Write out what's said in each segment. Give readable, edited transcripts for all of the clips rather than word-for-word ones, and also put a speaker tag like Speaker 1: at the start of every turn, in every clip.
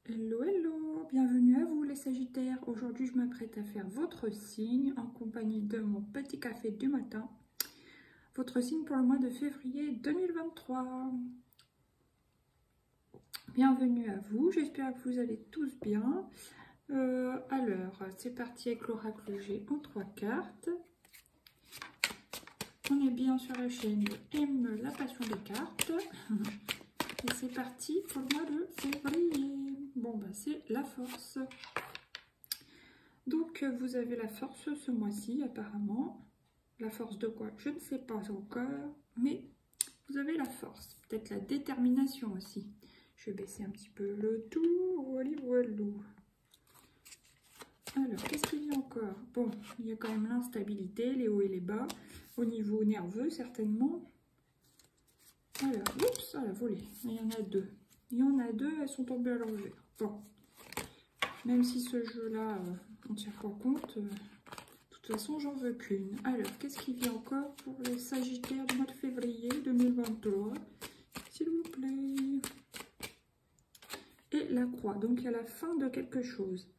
Speaker 1: Hello, hello, bienvenue à vous les Sagittaires. Aujourd'hui, je m'apprête à faire votre signe en compagnie de mon petit café du matin. Votre signe pour le mois de février 2023. Bienvenue à vous, j'espère que vous allez tous bien. Alors, c'est parti avec l'oracle G en 3 cartes. On est bien sur la chaîne Aime la passion des cartes. Et c'est parti pour le mois de février. Bon, bah c'est la force. Donc, vous avez la force ce mois-ci, apparemment. La force de quoi? Je ne sais pas encore, mais vous avez la force. Peut-être la détermination aussi. Je vais baisser un petit peu le tout. Voilà, voilà. Alors, qu'est-ce qu'il y a encore? Bon, il y a quand même l'instabilité, les hauts et les bas. Au niveau nerveux, certainement. Alors, oups, à la volée. Il y en a deux. Il y en a deux, elles sont tombées à l'envers. Bon, même si ce jeu-là, on ne tient pas compte, de toute façon, j'en veux qu'une. Alors, qu'est-ce qu'il y a encore pour les Sagittaires du mois de février 2023? S'il vous plaît. Et la croix, donc il y a la fin de quelque chose.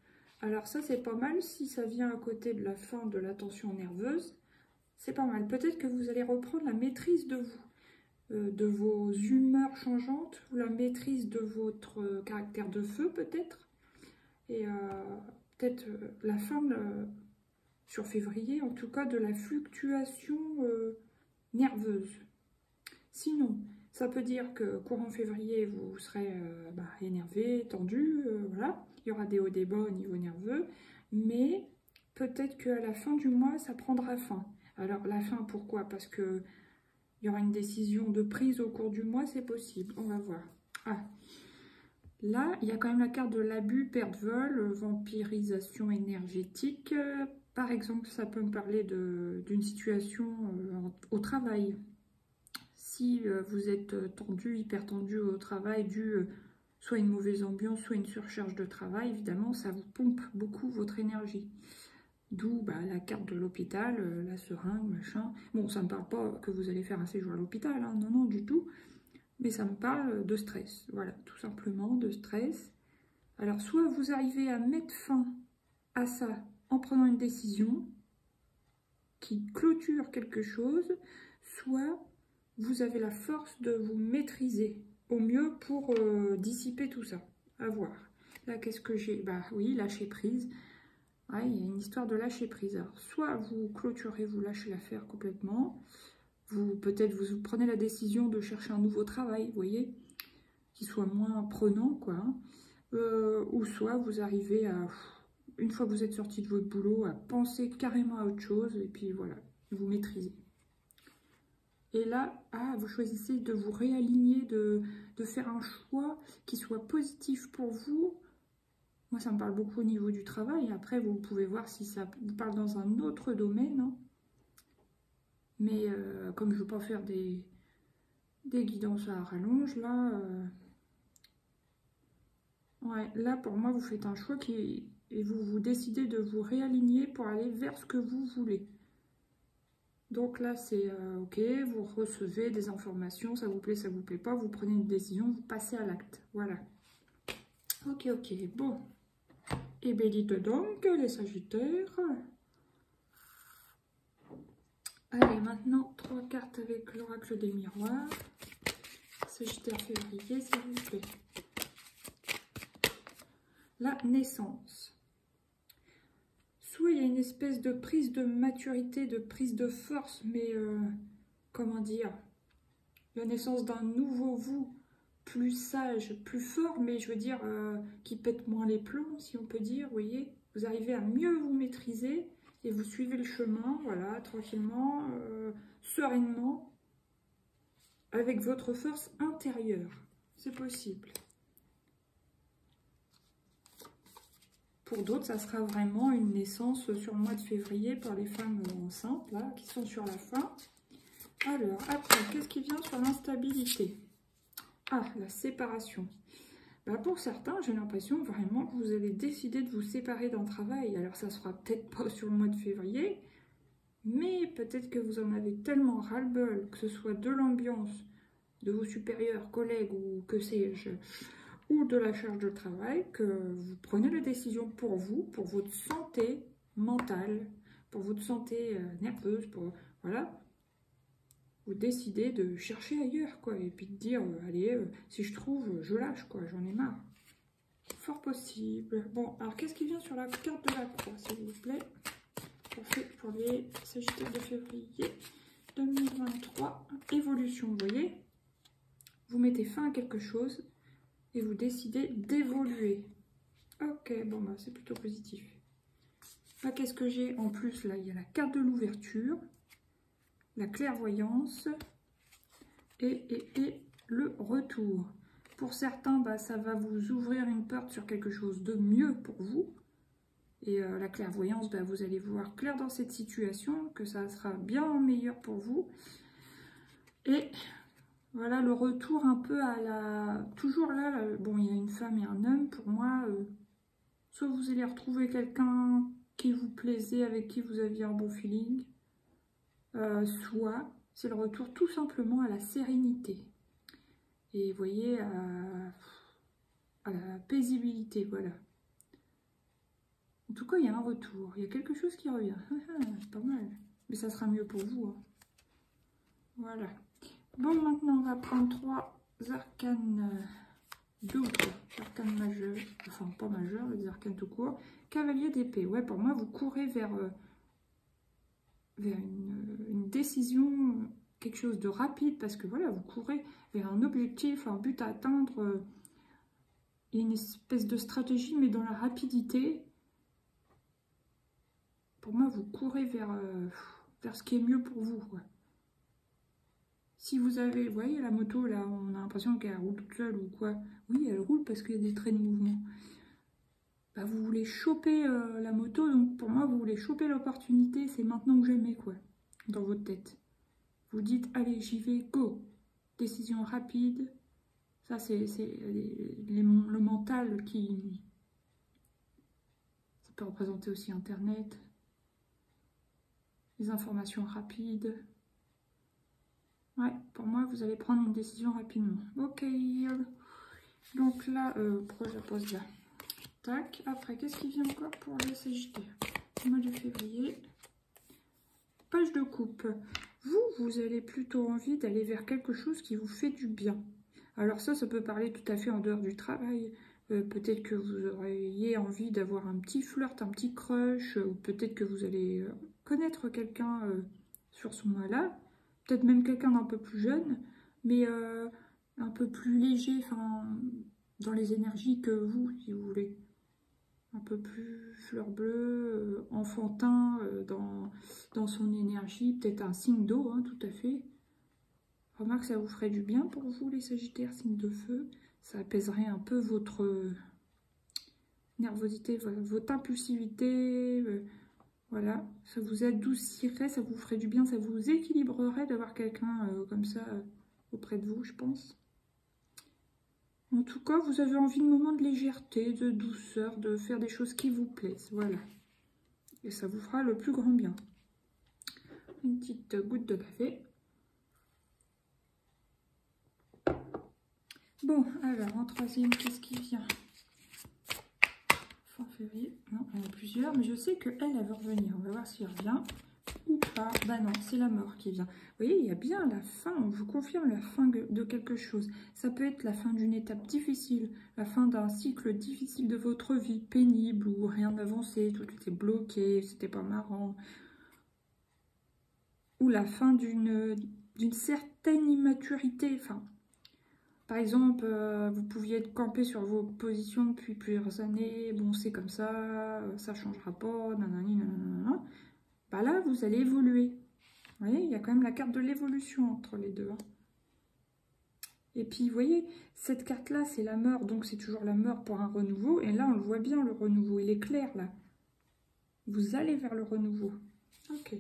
Speaker 1: Alors ça, c'est pas mal si ça vient à côté de la fin de la tension nerveuse. C'est pas mal. Peut-être que vous allez reprendre la maîtrise de vous. De vos humeurs changeantes, ou la maîtrise de votre caractère de feu peut-être, et peut-être la fin, sur février, en tout cas, de la fluctuation nerveuse. Sinon, ça peut dire que courant février, vous serez énervé, tendu, voilà, il y aura des hauts, des bas au niveau nerveux, mais peut-être qu'à la fin du mois, ça prendra fin. Alors, la fin, pourquoi? Parce que il y aura une décision de prise au cours du mois, c'est possible. On va voir. Ah, là, il y a quand même la carte de l'abus, perte, vol, vampirisation énergétique. Par exemple, ça peut me parler d'une situation au travail. Si vous êtes tendu, hyper tendu au travail, dû soit à une mauvaise ambiance, soit à une surcharge de travail, évidemment, ça vous pompe beaucoup votre énergie. D'où la carte de l'hôpital, la seringue, machin. Bon, ça ne me parle pas que vous allez faire un séjour à l'hôpital, hein, non, non, du tout. Mais ça me parle de stress, voilà, tout simplement, de stress. Alors, soit vous arrivez à mettre fin à ça en prenant une décision qui clôture quelque chose, soit vous avez la force de vous maîtriser au mieux pour dissiper tout ça. À voir. Là, qu'est-ce que j'ai? Bah oui, lâcher prise. Ouais, il y a une histoire de lâcher prise. Alors, soit vous clôturez, vous lâchez l'affaire complètement. Peut-être vous prenez la décision de chercher un nouveau travail, vous voyez, qui soit moins prenant, quoi. Ou soit vous arrivez à, une fois que vous êtes sorti de votre boulot, à penser carrément à autre chose, et puis voilà, vous maîtrisez. Et là, vous choisissez de vous réaligner, de faire un choix qui soit positif pour vous. Moi, ça me parle beaucoup au niveau du travail. Après, vous pouvez voir si ça vous parle dans un autre domaine. Hein. Mais comme je ne veux pas faire des guidances à rallonge, là, ouais, là, pour moi, vous faites un choix et vous décidez de vous réaligner pour aller vers ce que vous voulez. Donc là, c'est OK, vous recevez des informations, ça vous plaît pas, vous prenez une décision, vous passez à l'acte. Voilà. OK, OK, bon. Et bélite donc, les Sagittaires. Allez, maintenant, 3 cartes avec l'oracle des miroirs. Sagittaire février, s'il vous plaît. La naissance. Soit il y a une espèce de prise de maturité, de prise de force, mais comment dire, la naissance d'un nouveau vous, plus sage, plus fort, mais je veux dire, qui pète moins les plombs, si on peut dire, vous voyez. Vous arrivez à mieux vous maîtriser et vous suivez le chemin, voilà, tranquillement, sereinement, avec votre force intérieure. C'est possible. Pour d'autres, ça sera vraiment une naissance sur le mois de février pour les femmes enceintes, là, qui sont sur la fin. Alors, après, qu'est-ce qui vient sur l'instabilité? Ah, la séparation. Pour certains, j'ai l'impression vraiment que vous avez décidé de vous séparer d'un travail. Alors, ça ne sera peut-être pas sur le mois de février, mais peut-être que vous en avez tellement ras-le-bol, que ce soit de l'ambiance, de vos supérieurs, collègues ou que sais-je, ou de la charge de travail, que vous prenez la décision pour vous, pour votre santé mentale, pour votre santé nerveuse, pour, voilà, vous décidez de chercher ailleurs, quoi, et puis de dire, allez, si je trouve, je lâche, quoi, j'en ai marre. Fort possible. Bon, alors qu'est-ce qui vient sur la carte de la croix, s'il vous plaît, pour les Sagittaires de février 2023, évolution, vous voyez, vous mettez fin à quelque chose et vous décidez d'évoluer. Ok, bon, bah, c'est plutôt positif. Là, qu'est-ce que j'ai en plus? Là, il y a la carte de l'ouverture, la clairvoyance et le retour. Pour certains, bah, ça va vous ouvrir une porte sur quelque chose de mieux pour vous. Et la clairvoyance, bah, vous allez voir clair dans cette situation, que ça sera bien meilleur pour vous. Et voilà le retour un peu à la... Toujours là, bon, il y a une femme et un homme. Pour moi, soit vous allez retrouver quelqu'un qui vous plaisait, avec qui vous aviez un bon feeling, soit c'est le retour tout simplement à la sérénité. Et vous voyez, à la paisibilité, voilà. En tout cas, il y a un retour, il y a quelque chose qui revient. C'est pas mal, mais ça sera mieux pour vous, hein. Voilà. Bon, maintenant, on va prendre 3 arcanes, 2 ou 3 arcanes majeurs, enfin pas majeurs, les arcanes tout court. Cavalier d'épée, ouais, pour moi, vous courez vers une décision, quelque chose de rapide, parce que voilà, vous courez vers un objectif, un but à atteindre, une espèce de stratégie, mais dans la rapidité. Pour moi, vous courez vers ce qui est mieux pour vous, quoi. Si vous avez, vous voyez la moto là, on a l'impression qu'elle roule toute seule ou quoi. Oui, elle roule parce qu'il y a des traits de mouvement. Bah, vous voulez choper la moto, donc pour moi, vous voulez choper l'opportunité, c'est maintenant ou jamais, quoi, dans votre tête. Vous dites, allez, j'y vais, go. Décision rapide. Ça, c'est le mental qui... Ça peut représenter aussi Internet. Les informations rapides. Ouais, pour moi, vous allez prendre une décision rapidement. Ok. Donc là, pourquoi je la pose là? Tac. Après, qu'est-ce qui vient encore pour les Sagittaires? Mois de février. Page de coupe. Vous avez plutôt envie d'aller vers quelque chose qui vous fait du bien. Alors ça peut parler tout à fait en dehors du travail. Peut-être que vous auriez envie d'avoir un petit flirt, un petit crush, ou peut-être que vous allez connaître quelqu'un sur ce mois-là. Peut-être même quelqu'un d'un peu plus jeune, mais un peu plus léger, enfin, dans les énergies que vous, si vous voulez. Un peu plus fleur bleue, enfantin dans son énergie, peut-être un signe d'eau, hein, tout à fait. Remarque, ça vous ferait du bien pour vous, les Sagittaires, signe de feu. Ça apaiserait un peu votre nervosité, votre impulsivité, voilà, ça vous adoucirait, ça vous ferait du bien, ça vous équilibrerait d'avoir quelqu'un comme ça auprès de vous, je pense. En tout cas, vous avez envie de moments de légèreté, de douceur, de faire des choses qui vous plaisent, voilà. Et ça vous fera le plus grand bien. Une petite goutte de café. Bon, alors, en troisième, qu'est-ce qui vient? Fin février. Non, il y en a plusieurs, mais je sais qu'elle, elle va revenir. On va voir si elle revient ou pas. Bah non, c'est la mort qui vient. Vous voyez, il y a bien la fin, on vous confirme la fin de quelque chose. Ça peut être la fin d'une étape difficile, la fin d'un cycle difficile de votre vie, pénible, où rien n'avançait, tout était bloqué, c'était pas marrant. Ou la fin d'une certaine immaturité, enfin... Par exemple, vous pouviez être campé sur vos positions depuis plusieurs années. Bon, c'est comme ça ne changera pas, nanani, nanana. Bah là, vous allez évoluer. Vous voyez, il y a quand même la carte de l'évolution entre les deux, hein. Et puis, vous voyez, cette carte-là, c'est la mort. Donc, c'est toujours la mort pour un renouveau. Et là, on le voit bien, le renouveau. Il est clair, là. Vous allez vers le renouveau. Ok.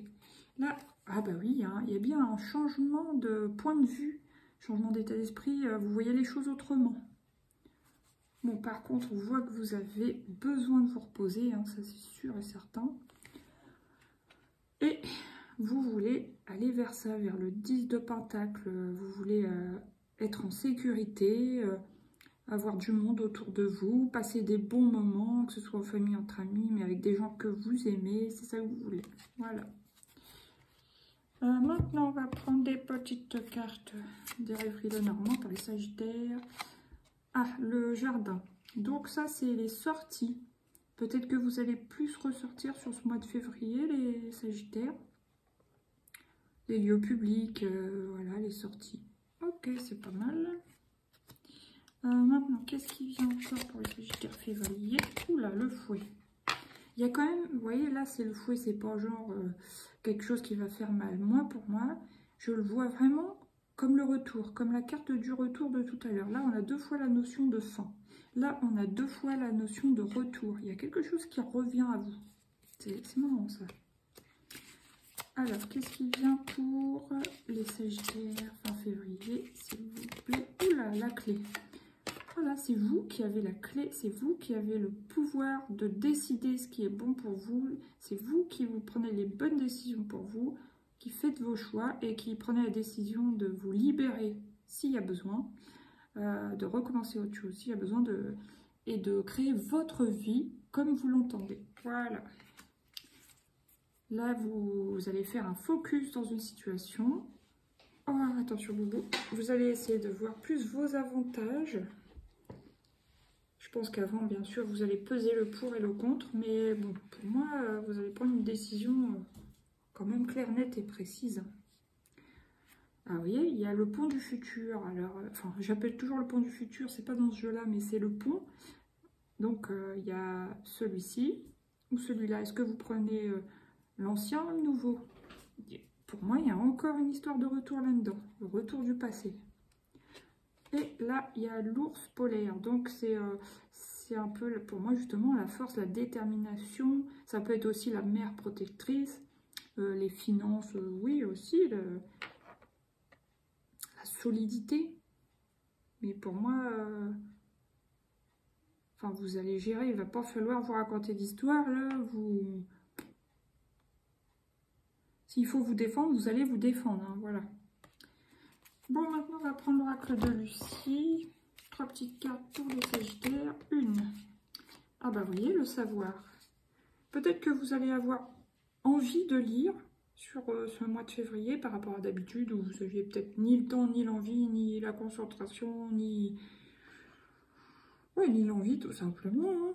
Speaker 1: Là, ah bah oui, hein, il y a bien un changement de point de vue. Changement d'état d'esprit, vous voyez les choses autrement. Bon, par contre, on voit que vous avez besoin de vous reposer, hein, ça c'est sûr et certain. Et vous voulez aller vers ça, vers le 10 de Pentacle. Vous voulez être en sécurité, avoir du monde autour de vous, passer des bons moments, que ce soit en famille, entre amis, mais avec des gens que vous aimez, c'est ça que vous voulez. Voilà. Maintenant, on va prendre des petites cartes des rêveries de Normand pour les Sagittaires. Ah, le jardin. Donc ça, c'est les sorties. Peut-être que vous allez plus ressortir sur ce mois de février, les Sagittaires. Les lieux publics, voilà, les sorties. Ok, c'est pas mal. Maintenant, qu'est-ce qui vient encore pour les Sagittaires février? Oula, le fouet. Il y a quand même, vous voyez, là, c'est le fouet, c'est pas genre quelque chose qui va faire mal. Moi, pour moi, je le vois vraiment comme le retour, comme la carte du retour de tout à l'heure. Là, on a 2 fois la notion de fin. Là, on a 2 fois la notion de retour. Il y a quelque chose qui revient à vous. C'est marrant, ça. Alors, qu'est-ce qui vient pour les Sagittaires fin février, s'il vous plaît? Oula, la clé. Voilà, c'est vous qui avez la clé, c'est vous qui avez le pouvoir de décider ce qui est bon pour vous. C'est vous qui vous prenez les bonnes décisions pour vous, qui faites vos choix et qui prenez la décision de vous libérer s'il y a besoin, de recommencer autre chose s'il y a besoin, et de créer votre vie comme vous l'entendez. Voilà. Là, vous allez faire un focus dans une situation. Oh, attention, boubou. Vous allez essayer de voir plus vos avantages. Je pense qu'avant, bien sûr, vous allez peser le pour et le contre. Mais bon, pour moi, vous allez prendre une décision quand même claire, nette et précise. Ah, vous voyez, il y a le pont du futur. Alors, enfin, j'appelle toujours le pont du futur. C'est pas dans ce jeu-là, mais c'est le pont. Donc, il y a celui-ci ou celui-là. Est-ce que vous prenez l'ancien ou le nouveau? Pour moi, il y a encore une histoire de retour là-dedans. Le retour du passé. Et là, il y a l'ours polaire. Donc, c'est un peu, pour moi, justement, la force, la détermination. Ça peut être aussi la mère protectrice. Les finances, oui, aussi. La solidité. Mais pour moi, enfin, vous allez gérer. Il ne va pas falloir vous raconter d'histoire, là. S'il faut vous défendre, vous allez vous défendre. Hein, voilà. Bon, maintenant, on va prendre l'oracle de Lucie. 3 petites cartes pour les Sagittaires. Une. Ah bah, vous voyez, le savoir. Peut-être que vous allez avoir envie de lire sur ce mois de février par rapport à d'habitude où vous n'aviez peut-être ni le temps, ni l'envie, ni la concentration, ni... Oui, ni l'envie, tout simplement. Hein.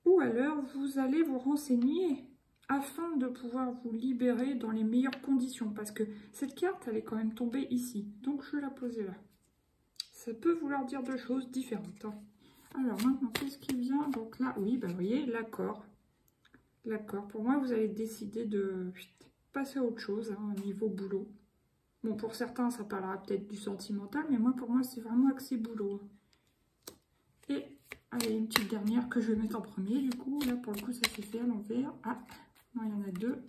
Speaker 1: Ou alors, vous allez vous renseigner afin de pouvoir vous libérer dans les meilleures conditions. Parce que cette carte, elle est quand même tombée ici. Donc, je vais la poser là. Ça peut vouloir dire 2 choses différentes. Hein. Alors, maintenant, qu'est-ce qui vient? Donc là, oui, bah, vous voyez, l'accord. L'accord. Pour moi, vous allez décider de passer à autre chose, hein, au niveau boulot. Bon, pour certains, ça parlera peut-être du sentimental, mais moi, pour moi, c'est vraiment axé boulot. Et, allez, une petite dernière que je vais mettre en premier, du coup. Là, pour le coup, ça s'est fait à l'envers. Ah, non, il y en a 2.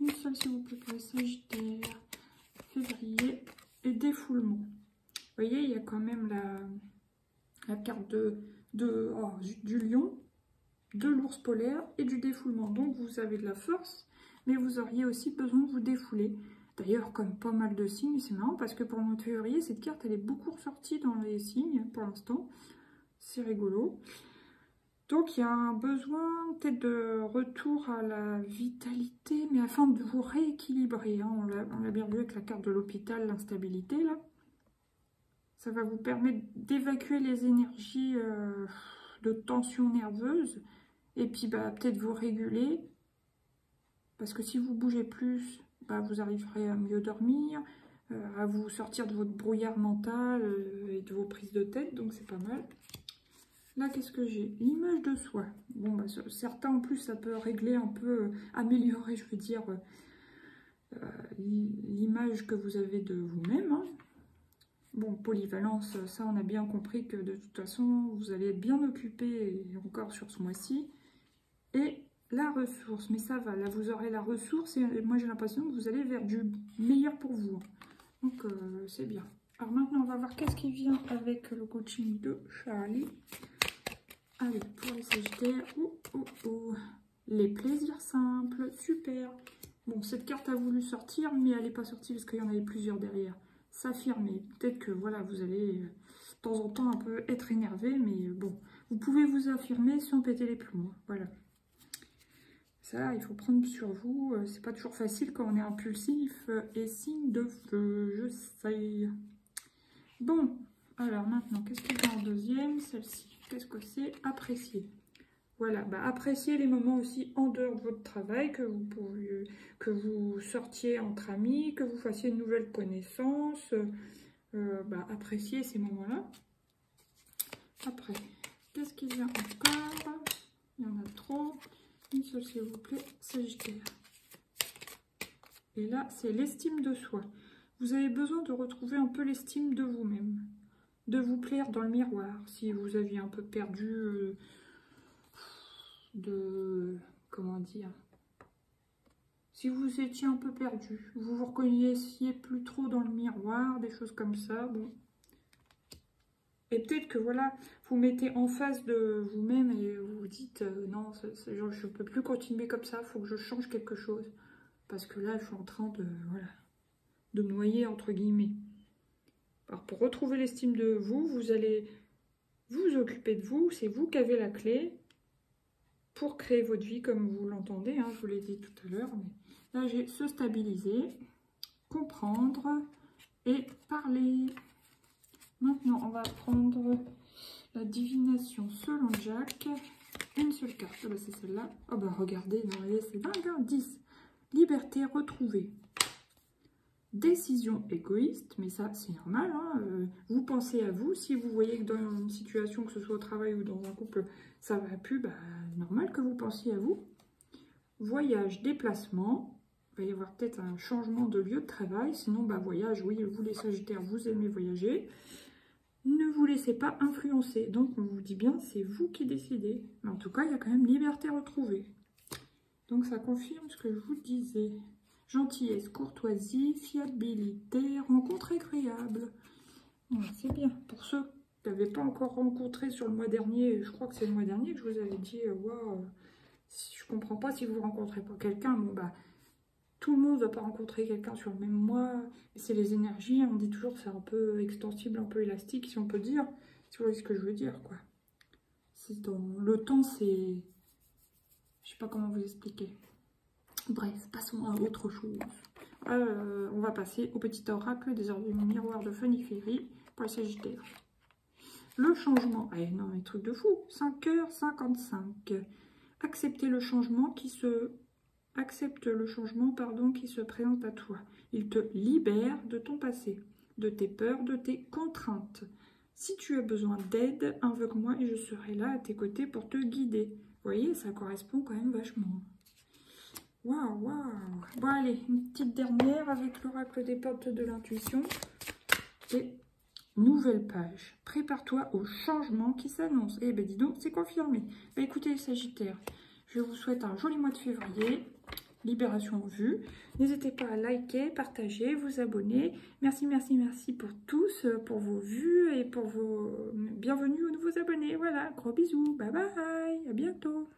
Speaker 1: Une seule, s'il vous plaît, pour les Sagittaires. Février. Et défoulement. Vous voyez, il y a quand même la carte du lion, de l'ours polaire et du défoulement. Donc, vous avez de la force, mais vous auriez aussi besoin de vous défouler. D'ailleurs, comme pas mal de signes, c'est marrant parce que pour le mois de février, cette carte, elle est beaucoup ressortie dans les signes pour l'instant. C'est rigolo. Donc, il y a un besoin peut-être de retour à la vitalité, mais afin de vous rééquilibrer. Hein. On l'a bien vu avec la carte de l'hôpital, l'instabilité, là. Ça va vous permettre d'évacuer les énergies de tension nerveuse. Et puis, bah, peut-être vous réguler. Parce que si vous bougez plus, bah, vous arriverez à mieux dormir, à vous sortir de votre brouillard mental et de vos prises de tête. Donc, c'est pas mal. Là, qu'est-ce que j'ai? L'image de soi. Bon, bah, certains, en plus, ça peut régler un peu, améliorer, je veux dire, l'image que vous avez de vous-même. Hein. Bon, polyvalence, ça, on a bien compris que de toute façon, vous allez être bien occupé encore sur ce mois-ci. Et la ressource, mais ça va, là, vous aurez la ressource et moi, j'ai l'impression que vous allez vers du meilleur pour vous. Donc, c'est bien. Alors maintenant, on va voir qu'est-ce qui vient avec le coaching de Charlie. Allez, pour les Sagittaires, les plaisirs simples, super. Bon, cette carte a voulu sortir, mais elle n'est pas sortie parce qu'il y en avait plusieurs derrière. s'affirmer. Peut-être que voilà, vous allez de temps en temps un peu être énervé, mais bon, vous pouvez vous affirmer sans péter les plombs. Voilà. Ça, il faut prendre sur vous. C'est pas toujours facile quand on est impulsif et signe de feu, je sais. Bon, alors maintenant, qu'est-ce qu'il y a en deuxième? Celle-ci. Qu'est-ce que c'est? Apprécier. Voilà, bah, appréciez les moments aussi en dehors de votre travail, que vous sortiez entre amis, que vous fassiez une nouvelle connaissance. Bah, appréciez ces moments-là. Après, qu'est-ce qu'il y a encore? Il y en a trop. Une seule, s'il vous plaît, Sagittaire. Et là, c'est l'estime de soi. Vous avez besoin de retrouver un peu l'estime de vous-même. De vous plaire dans le miroir. Si vous aviez un peu perdu... comment dire, si vous étiez un peu perdu, vous vous reconnaissiez plus trop dans le miroir, des choses comme ça, bon. Et peut-être que voilà, vous mettez en face de vous-même et vous vous dites non, je ne peux plus continuer comme ça, il faut que je change quelque chose. Parce que là, je suis en train de, voilà, de me noyer, entre guillemets. Alors, pour retrouver l'estime de vous, vous allez vous occuper de vous, c'est vous qui avez la clé pour créer votre vie comme vous l'entendez, hein, je vous l'ai dit tout à l'heure. Mais là, j'ai se stabiliser, comprendre et parler. Maintenant, on va prendre la divination selon Jacques. Une seule carte, ah bah, c'est celle-là. Oh bah regardez, non, c'est dingue, hein, 10. Liberté retrouvée. Décision égoïste, mais ça c'est normal, hein, vous pensez à vous, si vous voyez que dans une situation, que ce soit au travail ou dans un couple, ça va plus, bah, normal que vous pensiez à vous. Voyage, déplacement, il va y avoir peut-être un changement de lieu de travail, sinon bah, voyage, oui, vous les Sagittaires, vous aimez voyager, ne vous laissez pas influencer, donc on vous dit bien, c'est vous qui décidez, mais en tout cas, il y a quand même liberté retrouvée, donc ça confirme ce que je vous disais. Gentillesse, courtoisie, fiabilité, rencontre agréable. Voilà, c'est bien. Pour ceux qui n'avaient pas encore rencontré sur le mois dernier, je crois que c'est le mois dernier que je vous avais dit, wow, je comprends pas si vous ne rencontrez pas quelqu'un. Bon, bah, tout le monde ne va pas rencontrer quelqu'un sur le même mois. C'est les énergies, on dit toujours que c'est un peu extensible, un peu élastique, si on peut dire. Si vous voyez ce que je veux dire, quoi. Le temps, c'est... Je sais pas comment vous expliquer. Bref, passons à autre chose. On va passer au petit oracle des heures du miroir de Funiféry pour les Sagittaires. Le changement, non mais truc de fou, 5h55. Accepte le changement qui se présente à toi. Il te libère de ton passé, de tes peurs, de tes contraintes. Si tu as besoin d'aide, invoque-moi et je serai là à tes côtés pour te guider. Vous voyez, ça correspond quand même vachement. Waouh, waouh. Bon, allez, une petite dernière avec l'oracle des portes de l'intuition. Et nouvelle page. Prépare-toi au changement qui s'annonce. Eh ben, dis donc, c'est confirmé. Ben, écoutez, les Sagittaires, je vous souhaite un joli mois de février. Libération en vue. N'hésitez pas à liker, partager, vous abonner. Merci, merci, merci pour tous, pour vos vues et pour vos bienvenus aux nouveaux abonnés. Voilà, gros bisous. Bye bye. À bientôt.